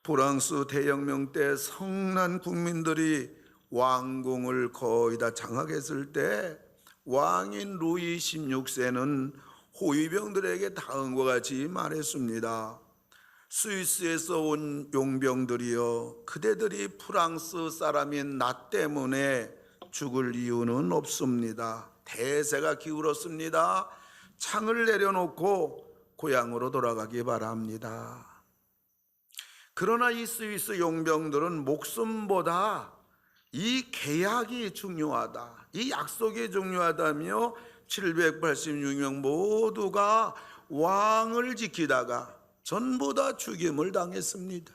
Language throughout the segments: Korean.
프랑스 대혁명 때 성난 국민들이 왕궁을 거의 다 장악했을 때 왕인 루이 16세는 호위병들에게 다음과 같이 말했습니다. 스위스에서 온 용병들이여, 그대들이 프랑스 사람인 나 때문에 죽을 이유는 없습니다. 대세가 기울었습니다. 창을 내려놓고 고향으로 돌아가기 바랍니다. 그러나 이 스위스 용병들은 목숨보다 이 계약이 중요하다, 이 약속이 중요하다며 786명 모두가 왕을 지키다가 전부 다 죽임을 당했습니다.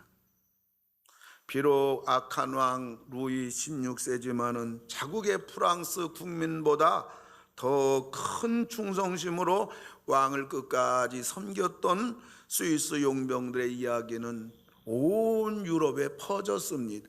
비록 악한 왕 루이 16세지만은 자국의 프랑스 국민보다 더 큰 충성심으로 왕을 끝까지 섬겼던 스위스 용병들의 이야기는 온 유럽에 퍼졌습니다.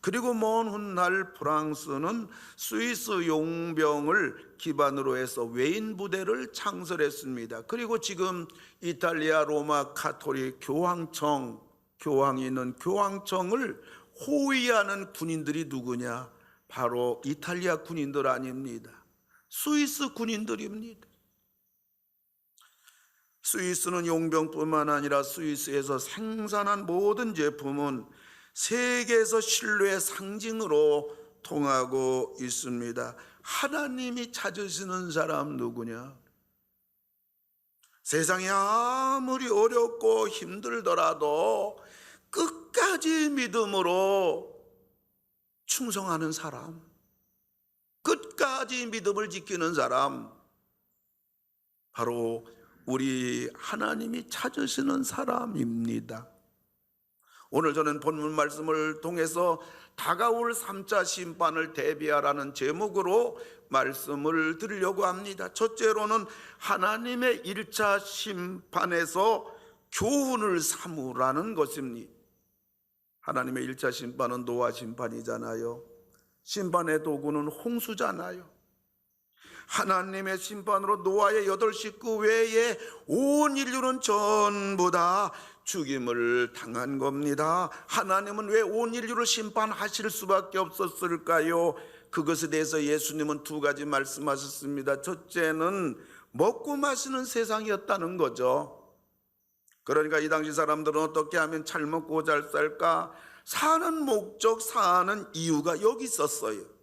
그리고 먼 훗날 프랑스는 스위스 용병을 기반으로 해서 외인 부대를 창설했습니다. 그리고 지금 이탈리아 로마 가톨릭 교황청, 교황이 있는 교황청을 호위하는 군인들이 누구냐? 바로 이탈리아 군인들 아닙니다. 스위스 군인들입니다. 스위스는 용병뿐만 아니라 스위스에서 생산한 모든 제품은 세계에서 신뢰의 상징으로 통하고 있습니다. 하나님이 찾으시는 사람 누구냐? 세상이 아무리 어렵고 힘들더라도 끝까지 믿음으로 충성하는 사람, 끝까지 믿음을 지키는 사람, 바로 우리 하나님이 찾으시는 사람입니다. 오늘 저는 본문 말씀을 통해서 다가올 3차 심판을 대비하라는 제목으로 말씀을 드리려고 합니다. 첫째로는 하나님의 1차 심판에서 교훈을 삼으라는 것입니다. 하나님의 1차 심판은 노아 심판이잖아요. 심판의 도구는 홍수잖아요. 하나님의 심판으로 노아의 8식구 외에 온 인류는 전부 다 죽임을 당한 겁니다. 하나님은 왜 온 인류를 심판하실 수밖에 없었을까요? 그것에 대해서 예수님은 2가지 말씀하셨습니다. 첫째는 먹고 마시는 세상이었다는 거죠. 그러니까 이 당시 사람들은 어떻게 하면 잘 먹고 잘 살까? 사는 목적, 사는 이유가 여기 있었어요.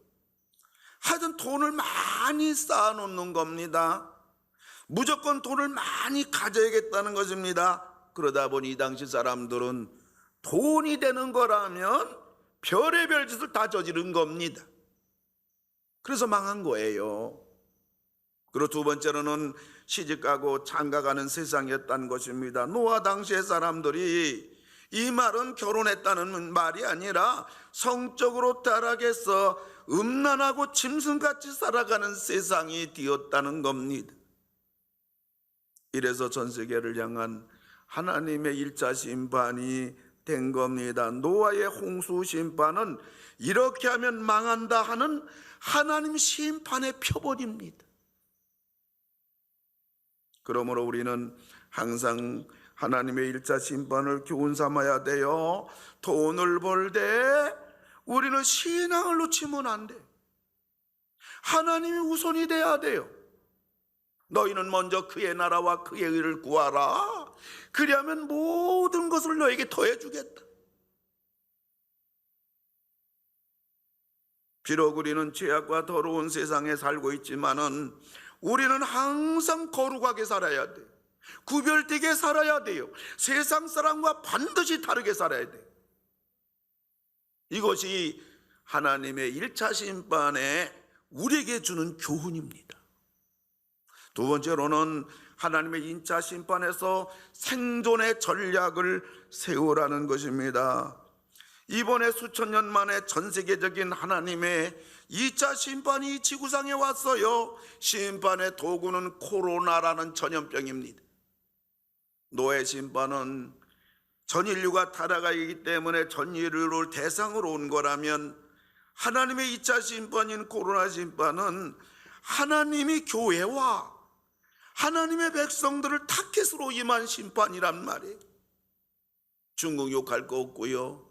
하여튼 돈을 많이 쌓아놓는 겁니다. 무조건 돈을 많이 가져야겠다는 것입니다. 그러다 보니 이 당시 사람들은 돈이 되는 거라면 별의별 짓을 다 저지른 겁니다. 그래서 망한 거예요. 그리고 2번째로는 시집가고 장가가는 세상이었다는 것입니다. 노아 당시의 사람들이, 이 말은 결혼했다는 말이 아니라 성적으로 타락해서 음란하고 짐승같이 살아가는 세상이 되었다는 겁니다. 이래서 전 세계를 향한 하나님의 1차 심판이 된 겁니다. 노아의 홍수 심판은 이렇게 하면 망한다 하는 하나님 심판의 표본입니다. 그러므로 우리는 항상 하나님의 1차 심판을 교훈 삼아야 돼요. 돈을 벌 때 우리는 신앙을 놓치면 안 돼. 하나님이 우선이 돼야 돼요. 너희는 먼저 그의 나라와 그의 의를 구하라. 그리하면 모든 것을 너에게 더해주겠다. 비록 우리는 죄악과 더러운 세상에 살고 있지만은 우리는 항상 거룩하게 살아야 돼요. 구별되게 살아야 돼요. 세상 사람과 반드시 다르게 살아야 돼요. 이것이 하나님의 1차 심판에 우리에게 주는 교훈입니다. 2번째로는 하나님의 2차 심판에서 생존의 전략을 세우라는 것입니다. 이번에 수천 년 만에 전 세계적인 하나님의 2차 심판이 지구상에 왔어요. 심판의 도구는 코로나라는 전염병입니다. 노예 심판은 전 인류가 타락하기 때문에 전 인류를 대상으로 온 거라면, 하나님의 2차 심판인 코로나 심판은 하나님이 교회와 하나님의 백성들을 타겟으로 임한 심판이란 말이에요. 중국 욕할 거 없고요.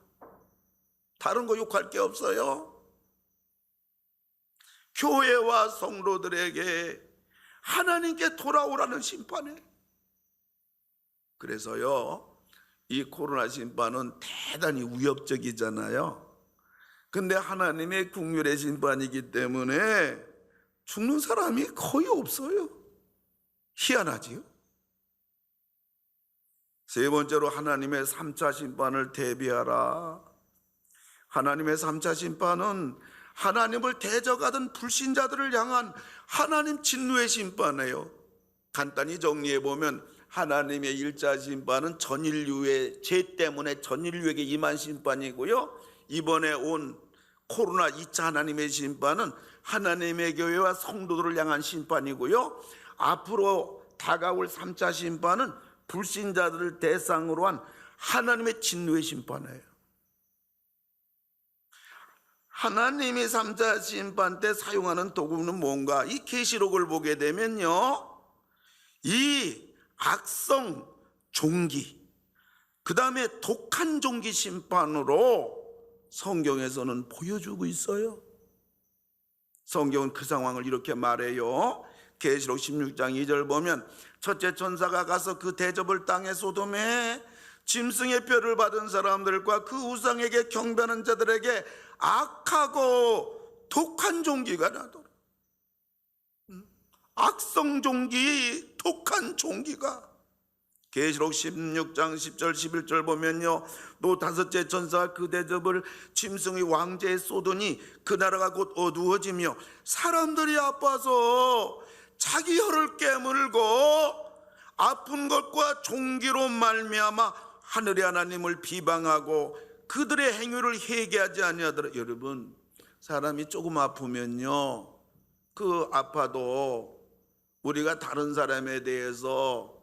다른 거 욕할 게 없어요. 교회와 성도들에게 하나님께 돌아오라는 심판에. 그래서요, 이 코로나 심판은 대단히 위협적이잖아요. 근데 하나님의 긍휼의 심판이기 때문에 죽는 사람이 거의 없어요. 희한하지요? 세 번째로 하나님의 3차 심판을 대비하라. 하나님의 3차 심판은 하나님을 대적하던 불신자들을 향한 하나님 진노의 심판이에요. 간단히 정리해보면 하나님의 1차 심판은 전인류의 죄 때문에 전인류에게 임한 심판이고요, 이번에 온 코로나 2차 하나님의 심판은 하나님의 교회와 성도들을 향한 심판이고요, 앞으로 다가올 3차 심판은 불신자들을 대상으로 한 하나님의 진노의 심판이에요. 하나님이 3차 심판 때 사용하는 도구는 뭔가? 이 계시록을 보게 되면요, 이 악성 종기, 그 다음에 독한 종기 심판으로 성경에서는 보여주고 있어요. 성경은 그 상황을 이렇게 말해요. 계시록 16장 2절 보면 첫째 천사가 가서 그 대접을 땅에 소돔에 짐승의 뼈를 받은 사람들과 그 우상에게 경배하는 자들에게 악하고 독한 종기가 나더라. 악성 종기, 독한 종기가. 계시록 16장 10절 11절 보면요, 또 다섯째 천사가 그 대접을 짐승의 왕제에 쏟으니 그 나라가 곧 어두워지며 사람들이 아파서 자기 혀를 깨물고 아픈 것과 종기로 말미암아 하늘의 하나님을 비방하고 그들의 행위를 회개하지 아니하더라. 여러분, 사람이 조금 아프면요, 그 아파도 우리가 다른 사람에 대해서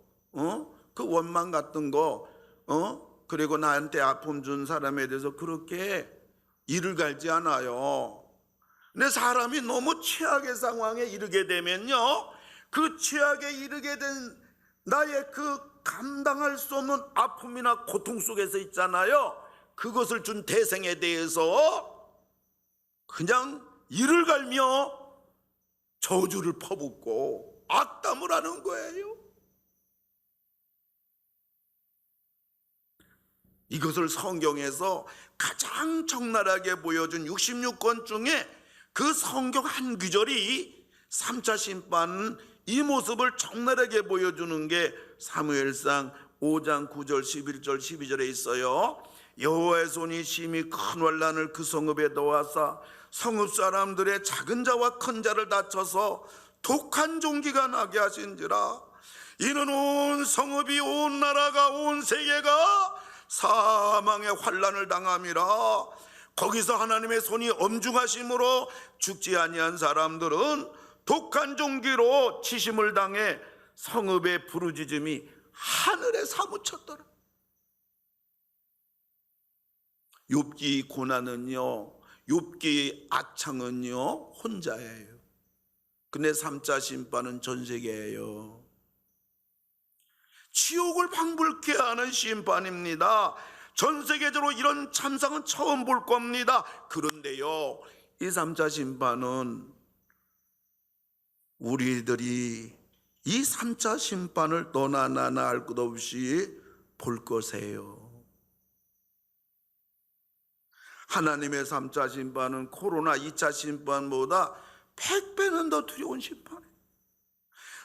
그 원망 같은 거, 그리고 나한테 아픔 준 사람에 대해서 그렇게 이를 갈지 않아요. 근데 사람이 너무 최악의 상황에 이르게 되면요, 그 최악에 이르게 된 나의 그 감당할 수 없는 아픔이나 고통 속에서 있잖아요, 그것을 준 대생에 대해서 그냥 이를 갈며 저주를 퍼붓고 악담을 하는 거예요. 이것을 성경에서 가장 적나라하게 보여준 66권 중에 그 성경 한 구절이 3차 심판 이 모습을 적나라하게 보여주는 게 사무엘상 5장 9절 11절 12절에 있어요. 여호와의 손이 심히 큰 환난을 그 성읍에 넣어서 성읍 사람들의 작은 자와 큰 자를 다쳐서 독한 종기가 나게 하신지라. 이는 온 성읍이, 온 나라가, 온 세계가 사망의 환난을 당함이라. 거기서 하나님의 손이 엄중하심으로 죽지 아니한 사람들은 독한 종기로 치심을 당해 성읍의 부르짖음이 하늘에 사무쳤더라. 욥기 고난은요, 욥기 악창은요 혼자예요. 근데 3차 심판은 전 세계예요. 지옥을 방불케 하는 심판입니다. 전 세계적으로 이런 참상은 처음 볼 겁니다. 그런데요, 이 3차 심판은 우리들이 이 3차 심판을 너나 나나 알 것 없이 볼 것이에요. 하나님의 3차 심판은 코로나 2차 심판보다 100배는 더 두려운 심판이에요.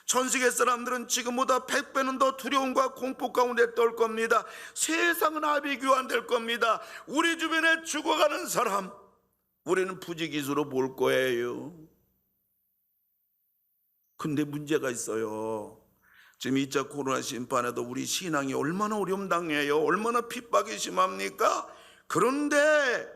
전 세계 사람들은 지금보다 100배는 더 두려움과 공포 가운데 떨 겁니다. 세상은 아비규환될 겁니다. 우리 주변에 죽어가는 사람, 우리는 부지기수로 볼 거예요. 근데 문제가 있어요. 지금 2차 코로나 심판에도 우리 신앙이 얼마나 어려움 당해요. 얼마나 핍박이 심합니까? 그런데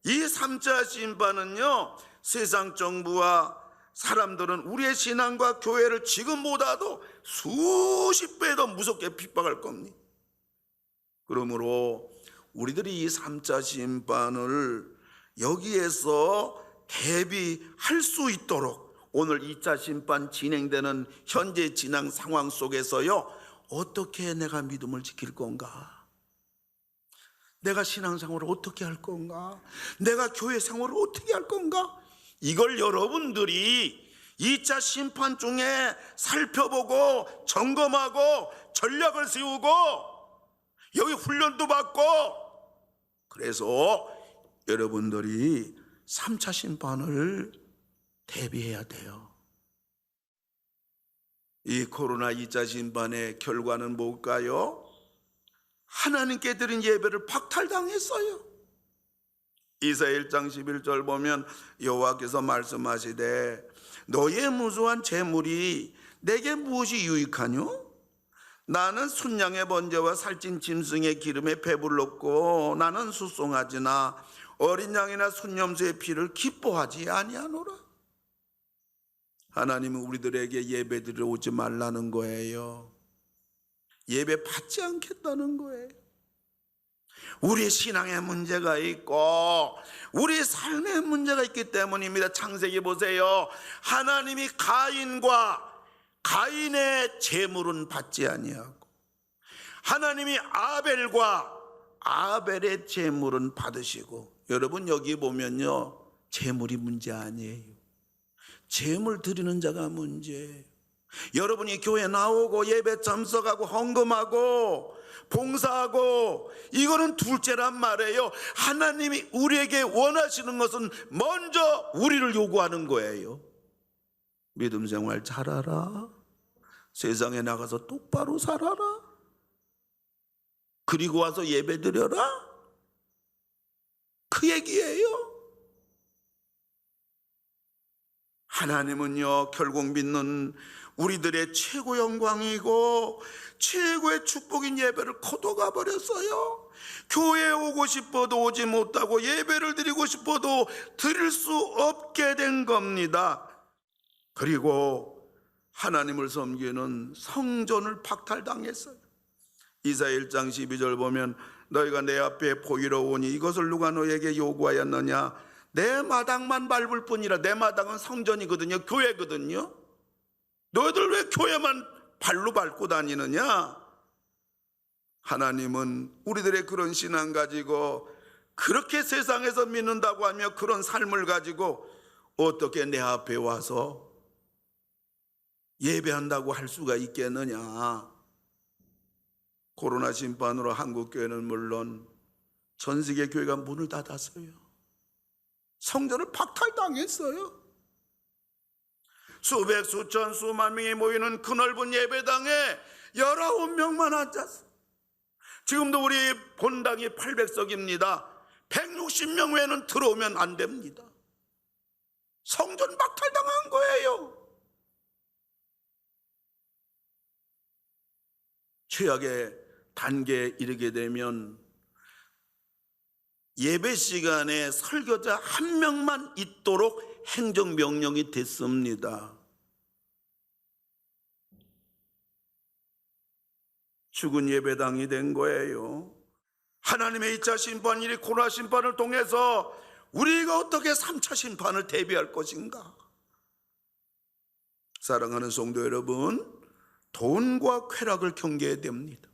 이 3차 심판은요, 세상 정부와 사람들은 우리의 신앙과 교회를 지금보다도 수십 배 더 무섭게 핍박할 겁니다. 그러므로 우리들이 이 3차 심판을 여기에서 대비할 수 있도록 오늘 2차 심판 진행되는 현재 진행 상황 속에서요, 어떻게 내가 믿음을 지킬 건가? 내가 신앙생활을 어떻게 할 건가? 내가 교회 생활을 어떻게 할 건가? 이걸 여러분들이 2차 심판 중에 살펴보고 점검하고 전략을 세우고 여기 훈련도 받고, 그래서 여러분들이 3차 심판을 대비해야 돼요. 이 코로나 2차 심판의 결과는 뭘까요? 하나님께 드린 예배를 박탈당했어요. 이사야 1장 11절 보면 여호와께서 말씀하시되 너의 무수한 재물이 내게 무엇이 유익하뇨? 나는 순양의 번제와 살찐 짐승의 기름에 배불렀고 나는 숫송아지나 어린 양이나 순염소의 피를 기뻐하지 아니하노라. 하나님은 우리들에게 예배 드리러 오지 말라는 거예요. 예배 받지 않겠다는 거예요. 우리 신앙에 문제가 있고 우리 삶에 문제가 있기 때문입니다. 창세기 보세요. 하나님이 가인의 제물은 받지 아니하고 하나님이 아벨의 제물은 받으시고, 여러분 여기 보면요, 제물이 문제 아니에요. 제물 드리는 자가 문제예요. 여러분이 교회 나오고 예배 참석하고 헌금하고 봉사하고 이거는 둘째란 말이에요. 하나님이 우리에게 원하시는 것은 먼저 우리를 요구하는 거예요. 믿음 생활 잘하라. 세상에 나가서 똑바로 살아라. 그리고 와서 예배 드려라. 그 얘기예요. 하나님은요, 결국 믿는 우리들의 최고 영광이고 최고의 축복인 예배를 거둬가 버렸어요. 교회에 오고 싶어도 오지 못하고 예배를 드리고 싶어도 드릴 수 없게 된 겁니다. 그리고 하나님을 섬기는 성전을 박탈당했어요. 이사야 1장 12절 보면 너희가 내 앞에 보이러 오니 이것을 누가 너에게 요구하였느냐? 내 마당만 밟을 뿐이라. 내 마당은 성전이거든요. 교회거든요. 너희들 왜 교회만 발로 밟고 다니느냐? 하나님은 우리들의 그런 신앙 가지고 그렇게 세상에서 믿는다고 하며 그런 삶을 가지고 어떻게 내 앞에 와서 예배한다고 할 수가 있겠느냐? 코로나 심판으로 한국교회는 물론 전 세계 교회가 문을 닫았어요. 성전을 박탈당했어요. 수백, 수천, 수만 명이 모이는 그 넓은 예배당에 19명만 앉았어요. 지금도 우리 본당이 800석입니다. 160명 외에는 들어오면 안 됩니다. 성전 박탈당한 거예요. 최악의 단계에 이르게 되면 예배 시간에 설교자 한 명만 있도록 행정명령이 됐습니다. 죽은 예배당이 된 거예요. 하나님의 2차 심판일이 코로나 심판을 통해서 우리가 어떻게 3차 심판을 대비할 것인가? 사랑하는 성도 여러분, 돈과 쾌락을 경계해야 됩니다.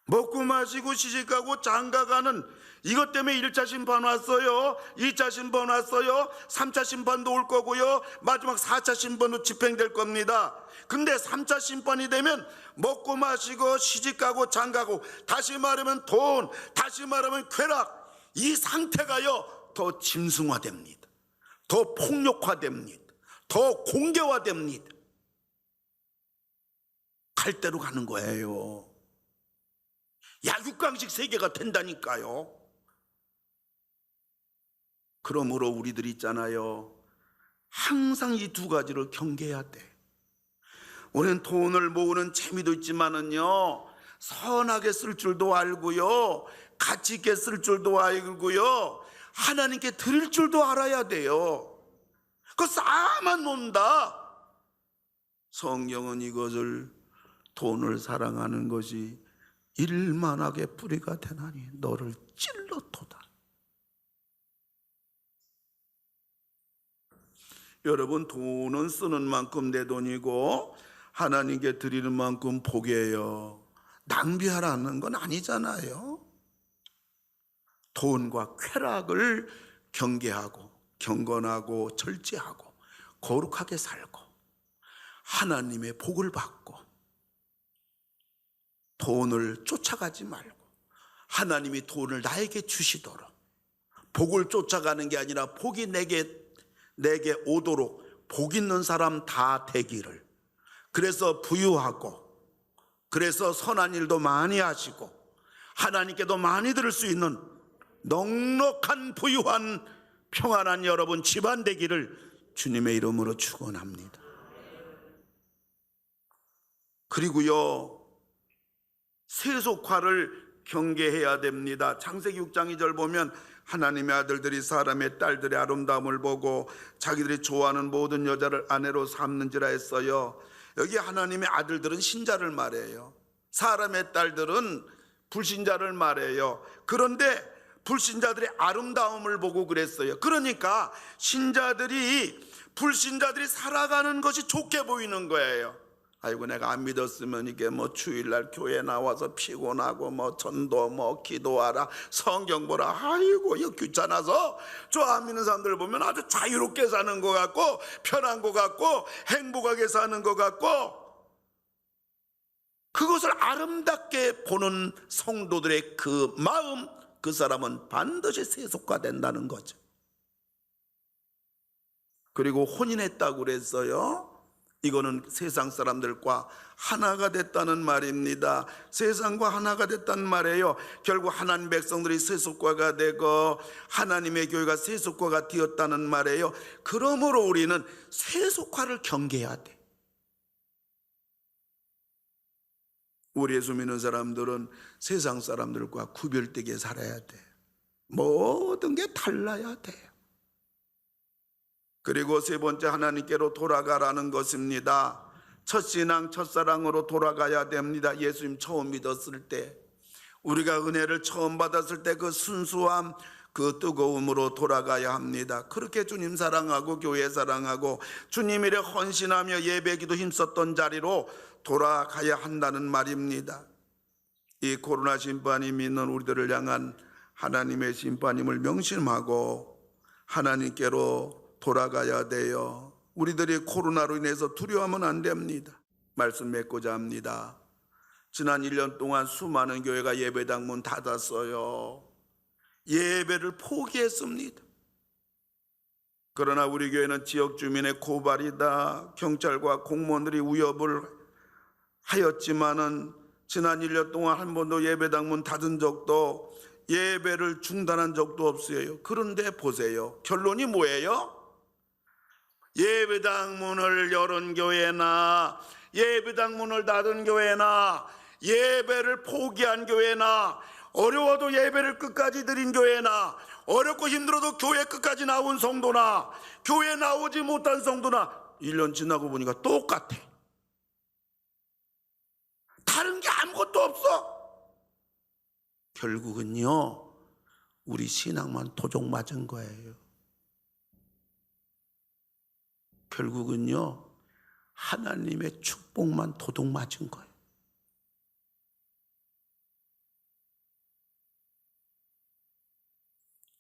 먹고 마시고 시집가고 장가가는 이것 때문에 1차 심판 왔어요. 2차 심판 왔어요. 3차 심판도 올 거고요. 마지막 4차 심판도 집행될 겁니다. 근데 3차 심판이 되면 먹고 마시고 시집가고 장가고, 다시 말하면 돈, 다시 말하면 쾌락, 이 상태가요 더 짐승화됩니다. 더 폭력화됩니다. 더 공개화됩니다. 갈대로 가는 거예요. 약육강식 세계가 된다니까요. 그러므로 우리들 있잖아요, 항상 이 두 가지를 경계해야 돼. 우리는 돈을 모으는 재미도 있지만은요, 선하게 쓸 줄도 알고요, 가치 있게 쓸 줄도 알고요, 하나님께 드릴 줄도 알아야 돼요. 그거 쌓아만 논다. 성경은 이것을, 돈을 사랑하는 것이 일만하게 뿌리가 되나니 너를 찔러도다. 여러분, 돈은 쓰는 만큼 내 돈이고 하나님께 드리는 만큼 복이에요. 낭비하라는 건 아니잖아요. 돈과 쾌락을 경계하고 경건하고 절제하고 거룩하게 살고 하나님의 복을 받고 돈을 쫓아가지 말고 하나님이 돈을 나에게 주시도록 복을 쫓아가는 게 아니라 복이 내게 오도록 복 있는 사람 다 되기를, 그래서 부유하고 그래서 선한 일도 많이 하시고 하나님께도 많이 드릴 수 있는 넉넉한 부유한 평안한 여러분 집안 되기를 주님의 이름으로 축원합니다. 그리고요, 세속화를 경계해야 됩니다. 창세기 6장 2절 보면 하나님의 아들들이 사람의 딸들의 아름다움을 보고 자기들이 좋아하는 모든 여자를 아내로 삼는지라 했어요. 여기 하나님의 아들들은 신자를 말해요. 사람의 딸들은 불신자를 말해요. 그런데 불신자들의 아름다움을 보고 그랬어요. 그러니까 불신자들이 살아가는 것이 좋게 보이는 거예요. 아이고, 내가 안 믿었으면 이게 뭐 주일날 교회 나와서 피곤하고 뭐 전도 뭐 기도하라 성경 보라, 아이고 이거 귀찮아서 저 안 믿는 사람들 보면 아주 자유롭게 사는 것 같고 편한 것 같고 행복하게 사는 것 같고, 그것을 아름답게 보는 성도들의 그 마음, 그 사람은 반드시 세속화된다는 거죠. 그리고 혼인했다고 그랬어요. 이거는 세상 사람들과 하나가 됐다는 말입니다. 세상과 하나가 됐다는 말이에요. 결국 하나님 백성들이 세속화가 되고 하나님의 교회가 세속화가 되었다는 말이에요. 그러므로 우리는 세속화를 경계해야 돼. 우리 예수 믿는 사람들은 세상 사람들과 구별되게 살아야 돼. 모든 게 달라야 돼요. 그리고 세 번째, 하나님께로 돌아가라는 것입니다. 첫 신앙, 첫사랑으로 돌아가야 됩니다. 예수님 처음 믿었을 때, 우리가 은혜를 처음 받았을 때 그 순수함, 그 뜨거움으로 돌아가야 합니다. 그렇게 주님 사랑하고 교회 사랑하고 주님 일에 헌신하며 예배기도 힘썼던 자리로 돌아가야 한다는 말입니다. 이 코로나 심판이 믿는 우리들을 향한 하나님의 심판임을 명심하고 하나님께로 돌아가야 돼요. 우리들이 코로나로 인해서 두려워하면 안 됩니다. 말씀 맺고자 합니다. 지난 1년 동안 수많은 교회가 예배당 문 닫았어요. 예배를 포기했습니다. 그러나 우리 교회는 지역 주민의 고발이다, 경찰과 공무원들이 위협을 하였지만은 지난 1년 동안 한 번도 예배당 문 닫은 적도 예배를 중단한 적도 없어요. 그런데 보세요. 결론이 뭐예요? 예배당 문을 열은 교회나 예배당 문을 닫은 교회나 예배를 포기한 교회나 어려워도 예배를 끝까지 드린 교회나 어렵고 힘들어도 교회 끝까지 나온 성도나 교회 나오지 못한 성도나 1년 지나고 보니까 똑같아. 다른 게 아무것도 없어. 결국은요, 우리 신앙만 도둑 맞은 거예요. 결국은요, 하나님의 축복만 도둑 맞은 거예요.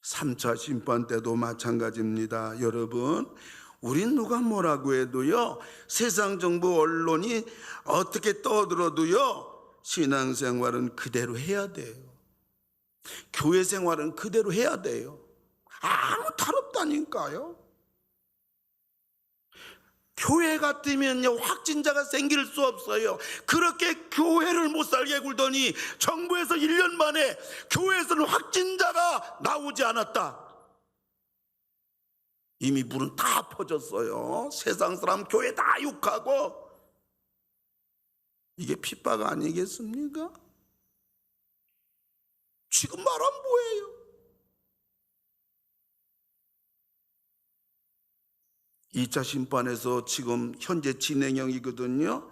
(3차) 심판 때도 마찬가지입니다. 여러분, 우린 누가 뭐라고 해도요, 세상 정부 언론이 어떻게 떠들어도요, 신앙생활은 그대로 해야 돼요. 교회 생활은 그대로 해야 돼요. 아무 다름없다니까요. 교회 같으면요, 확진자가 생길 수 없어요. 그렇게 교회를 못 살게 굴더니 정부에서 1년 만에 교회에서는 확진자가 나오지 않았다. 이미 물은 다 퍼졌어요. 세상 사람 교회 다 욕하고. 이게 핍박 아니겠습니까? 지금 말하면 뭐예요? 2차 심판에서 지금 현재 진행형이거든요.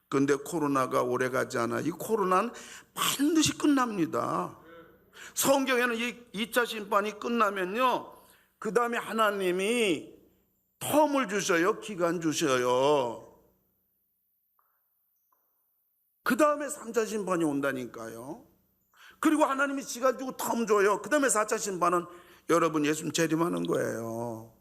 그런데 코로나가 오래 가지 않아. 이 코로나는 반드시 끝납니다. 성경에는 이 2차 심판이 끝나면요, 그 다음에 하나님이 텀을 주셔요. 기간 주셔요. 그 다음에 3차 심판이 온다니까요. 그리고 하나님이 시간 주고 텀 줘요. 그 다음에 4차 심판은 여러분 예수님 재림하는 거예요.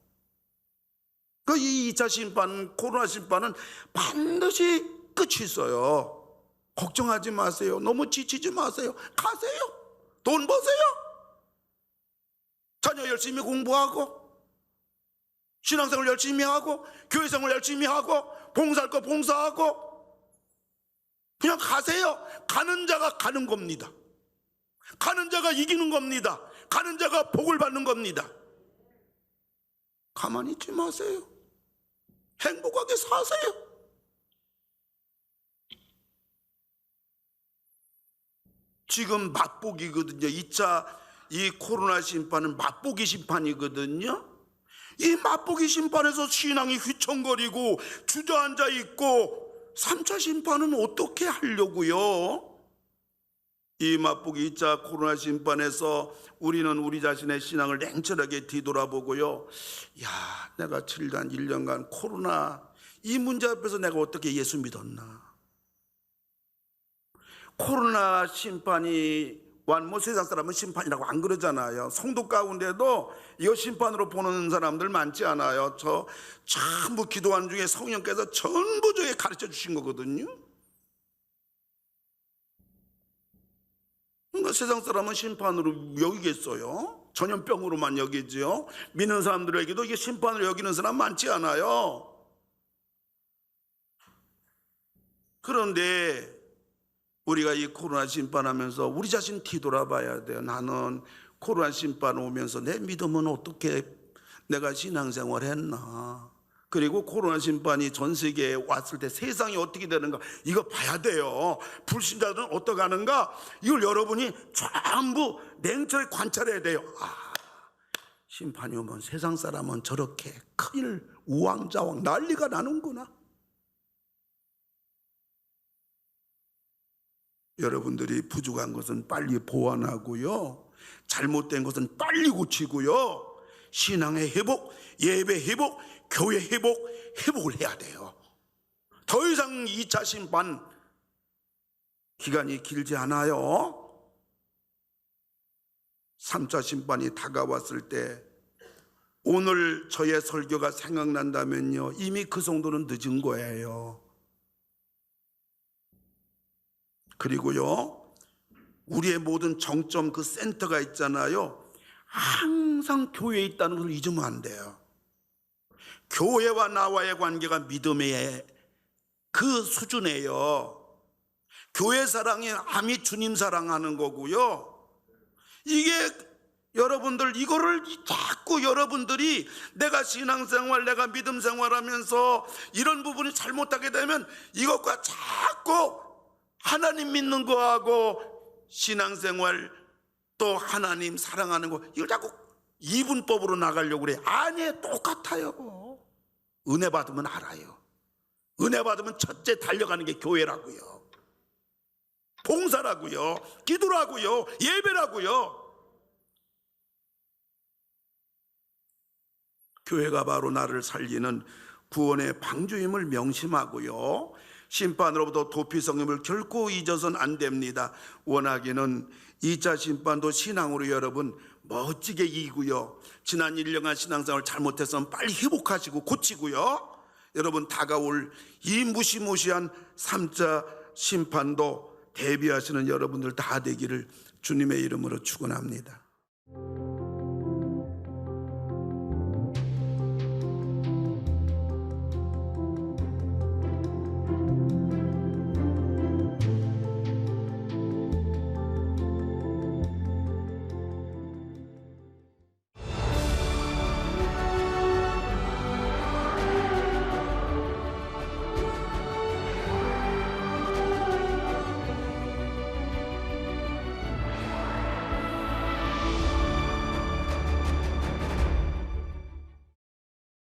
그 이 2차 심판, 코로나 심판은 반드시 끝이 있어요. 걱정하지 마세요. 너무 지치지 마세요. 가세요. 돈 버세요. 자녀 열심히 공부하고, 신앙생활 열심히 하고, 교회생활 열심히 하고, 봉사할 거 봉사하고, 그냥 가세요. 가는 자가 가는 겁니다. 가는 자가 이기는 겁니다. 가는 자가 복을 받는 겁니다. 가만히 있지 마세요. 행복하게 사세요. 지금 맛보기거든요. 2차 이 코로나 심판은 맛보기 심판이거든요. 이 맛보기 심판에서 신앙이 휘청거리고 주저앉아 있고 3차 심판은 어떻게 하려고요? 이 맛보기 2차 코로나 심판에서 우리는 우리 자신의 신앙을 냉철하게 뒤돌아보고요. 야, 내가 7년, 1년간 코로나 이 문제 앞에서 내가 어떻게 예수 믿었나? 코로나 심판이 뭐 세상 사람은 심판이라고 안 그러잖아요. 성도 가운데도 이거 심판으로 보는 사람들 많지 않아요. 저 전부 기도한 중에 성령께서 전부 저에 가르쳐 주신 거거든요. 그러니까 세상 사람은 심판으로 여기겠어요? 전염병으로만 여기지요. 믿는 사람들에게도 이게 심판으로 여기는 사람 많지 않아요. 그런데 우리가 이 코로나 심판하면서 우리 자신 뒤돌아봐야 돼요. 나는 코로나 심판 오면서 내 믿음은 어떻게 내가 신앙생활 했나? 그리고 코로나 심판이 전 세계에 왔을 때 세상이 어떻게 되는가 이거 봐야 돼요. 불신자들은 어떻게 하는가 이걸 여러분이 전부 냉철히 관찰해야 돼요. 심판이 오면 세상 사람은 저렇게 큰일 우왕좌왕 난리가 나는구나. 여러분들이 부족한 것은 빨리 보완하고요, 잘못된 것은 빨리 고치고요, 신앙의 회복, 예배 회복, 교회 회복, 회복을 해야 돼요. 더 이상 2차 심판 기간이 길지 않아요. 3차 심판이 다가왔을 때 오늘 저의 설교가 생각난다면요, 이미 그 정도는 늦은 거예요. 그리고요, 우리의 모든 정점 그 센터가 있잖아요. 항상 교회에 있다는 걸 잊으면 안 돼요. 교회와 나와의 관계가 믿음의 그 수준이에요. 교회 사랑이 아미 주님 사랑하는 거고요. 이게 여러분들 이거를 자꾸 여러분들이 내가 신앙생활 내가 믿음생활하면서 이런 부분이 잘못하게 되면 이것과 자꾸 하나님 믿는 거하고 신앙생활 또 하나님 사랑하는 거 이걸 자꾸 이분법으로 나가려고 그래. 아니, 똑같아요. 은혜 받으면 알아요. 은혜 받으면 첫째 달려가는 게 교회라고요, 봉사라고요, 기도라고요, 예배라고요. 교회가 바로 나를 살리는 구원의 방주임을 명심하고요, 심판으로부터 도피성임을 결코 잊어서는 안 됩니다. 원하기는 2차 심판도 신앙으로 여러분 멋지게 이기고요, 지난 1년간 신앙생활 잘못해서 빨리 회복하시고 고치고요, 여러분 다가올 이 무시무시한 3차 심판도 대비하시는 여러분들 다 되기를 주님의 이름으로 축원합니다.